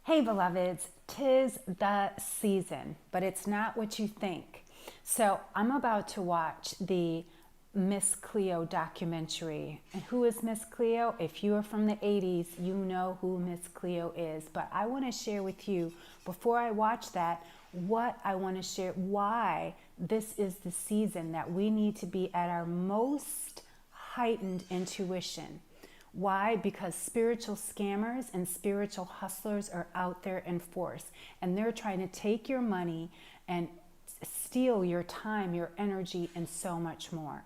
Hey beloveds, 'tis the season, but it's not what you think. So I'm about to watch the Miss Cleo documentary. And who is Miss Cleo? If you are from the 80s, you know who Miss Cleo is. But I want to share with you, before I watch that, what I want to share, why this is the season that we need to be at our most heightened intuition. Why? Because spiritual scammers and spiritual hustlers are out there in force, and they're trying to take your money and steal your time, your energy, and so much more.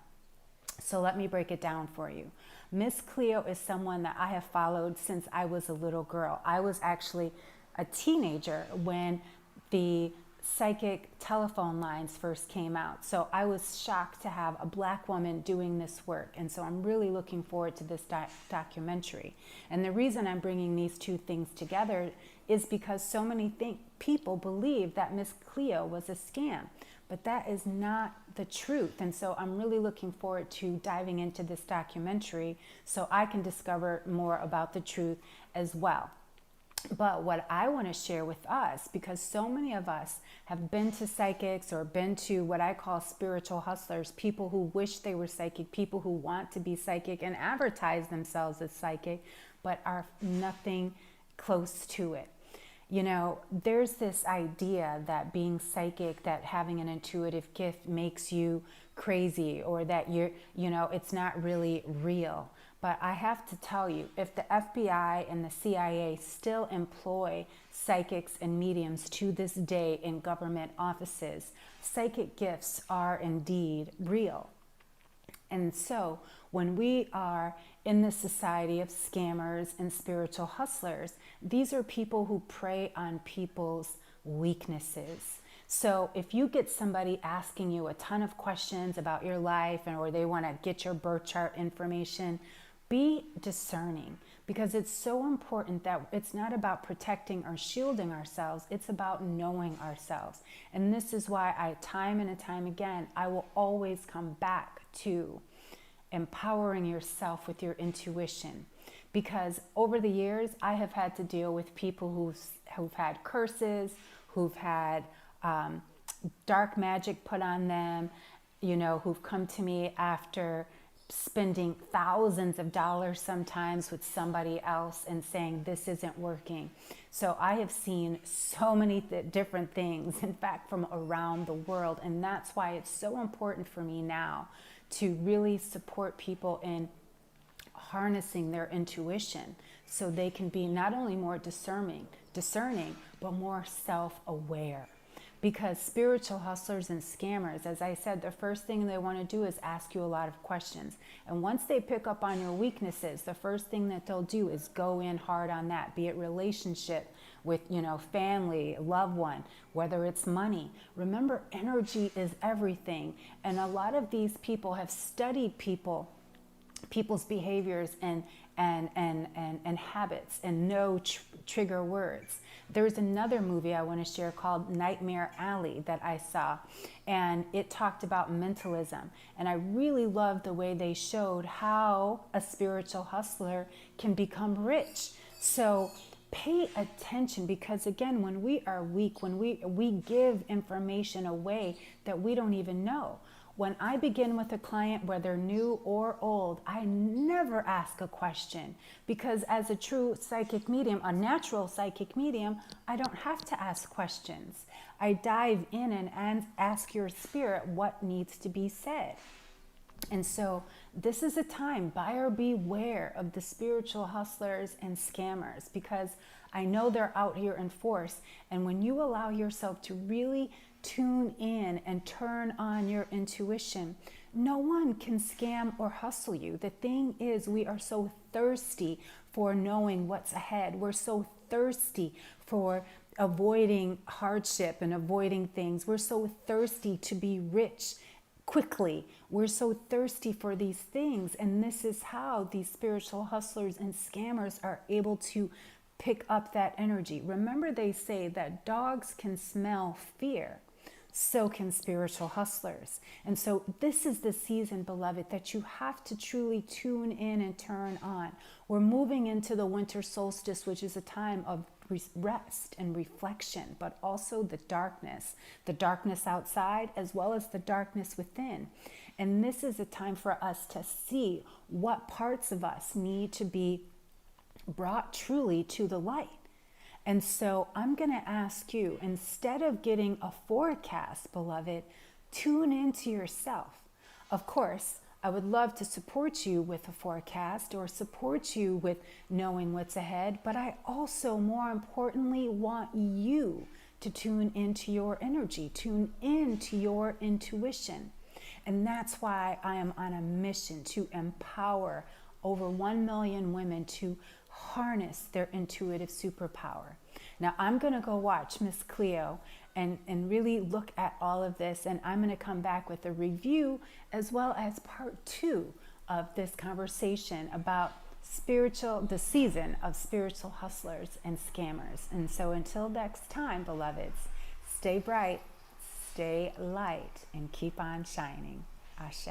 So let me break it down for you. Miss Cleo is someone that I have followed since I was a little girl. I was actually a teenager when the psychic telephone lines first came out. So I was shocked to have a black woman doing this work. And so I'm really looking forward to this documentary. And the reason I'm bringing these two things together is because so many people believe that Miss Cleo was a scam. But that is not the truth. And so I'm really looking forward to diving into this documentary so I can discover more about the truth as well. But what I want to share with us, because so many of us have been to psychics or been to what I call spiritual hustlers, people who wish they were psychic, people who want to be psychic and advertise themselves as psychic, but are nothing close to it. You know, there's this idea that being psychic, that having an intuitive gift makes you crazy, or that it's not really real. But I have to tell you, if the FBI and the CIA still employ psychics and mediums to this day in government offices, psychic gifts are indeed real. And so when we are in the society of scammers and spiritual hustlers, these are people who prey on people's weaknesses. So if you get somebody asking you a ton of questions about your life, or they want to get your birth chart information, be discerning, because it's so important that it's not about protecting or shielding ourselves. It's about knowing ourselves. And this is why time and time again, I will always come back to empowering yourself with your intuition. Because over the years, I have had to deal with people who've had curses, who've had dark magic put on them, who've come to me after spending thousands of dollars sometimes with somebody else and saying this isn't working. So I have seen so many different things, in fact, from around the world. And that's why it's so important for me now to really support people in harnessing their intuition so they can be not only more discerning, but more self-aware. Because spiritual hustlers and scammers, as I said, the first thing they want to do is ask you a lot of questions. And once they pick up on your weaknesses, the first thing that they'll do is go in hard on that, be it relationship with, family, loved one, whether it's money. Remember, energy is everything. And a lot of these people have studied people's behaviors and habits, and know trigger words. There's another movie I want to share called Nightmare Alley that I saw, and it talked about mentalism. And I really loved the way they showed how a spiritual hustler can become rich. So pay attention, because again, when we are weak, when we give information away that we don't even know. When I begin with a client, whether new or old, I never ask a question, because as a true psychic medium, a natural psychic medium, I don't have to ask questions. I dive in and ask your spirit what needs to be said. And so this is a time, buyer beware of the spiritual hustlers and scammers, because I know they're out here in force. And when you allow yourself to really tune in and turn on your intuition, no one can scam or hustle you. The thing is, we are so thirsty for knowing what's ahead. We're so thirsty for avoiding hardship and avoiding things. We're so thirsty to be rich quickly. We're so thirsty for these things. And this is how these spiritual hustlers and scammers are able to pick up that energy. Remember, they say that dogs can smell fear. so can spiritual hustlers. And so this is the season, beloved, that you have to truly tune in and turn on. We're moving into the winter solstice, which is a time of rest and reflection, but also the darkness outside as well as the darkness within. And this is a time for us to see what parts of us need to be brought truly to the light. And so I'm going to ask you, instead of getting a forecast, beloved, tune into yourself. Of course, I would love to support you with a forecast or support you with knowing what's ahead, but I also, more importantly, want you to tune into your energy, tune into your intuition. And that's why I am on a mission to empower over 1 million women to harness their intuitive superpower. Now I'm going to go watch Miss Cleo and really look at all of this, and I'm going to come back with a review as well as part 2 of this conversation about the season of spiritual hustlers and scammers. And so until next time, beloveds, stay bright, stay light, and keep on shining. Ashe.